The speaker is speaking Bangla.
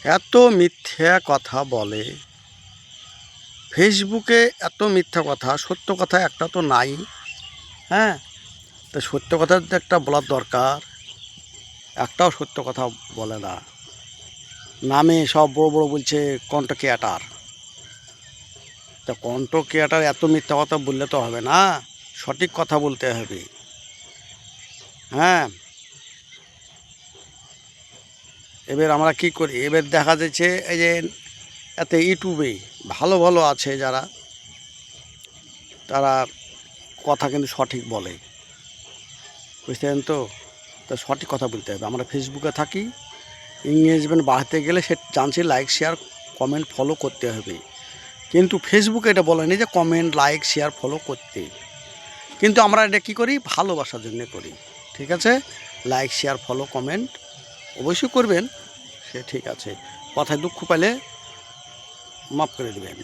এত মিথ্যা কথা বলে ফেসবুকে, এত মিথ্যা কথা, সত্য কথা একটা তো নাই। হ্যাঁ, তো সত্য কথা তো একটা বলার দরকার, একটাও সত্য কথা বলে না। নামে সব বড় বড় বলছে কন্ট ক্রিয়েটার। তা কন্ট ক্রিয়েটার এত মিথ্যা কথা বললে তো হবে না, সঠিক কথা বলতে হবে। হ্যাঁ, এবার আমরা কি করি, এবার দেখা যাচ্ছে এই যে এতে ইউটিউবে ভালো ভালো আছে যারা, তারা কথা কিন্তু সঠিক বলে, বুঝতেন তো। তা সঠিক কথা বলতে হবে। আমরা ফেসবুকে থাকি, এঙ্গেজমেন্ট বাড়াতে গেলে সে জানছি লাইক শেয়ার কমেন্ট ফলো করতে হবে। কিন্তু ফেসবুকে এটা বলেনি যে কমেন্ট লাইক শেয়ার ফলো করতে, কিন্তু আমরা এটা কী করি, ভালোবাসার জন্য করি। ঠিক আছে, লাইক শেয়ার ফলো কমেন্ট অবশ্যই করবেন, সে ঠিক আছে। কথায় দুঃখ পেলে মাফ করে দেবেন।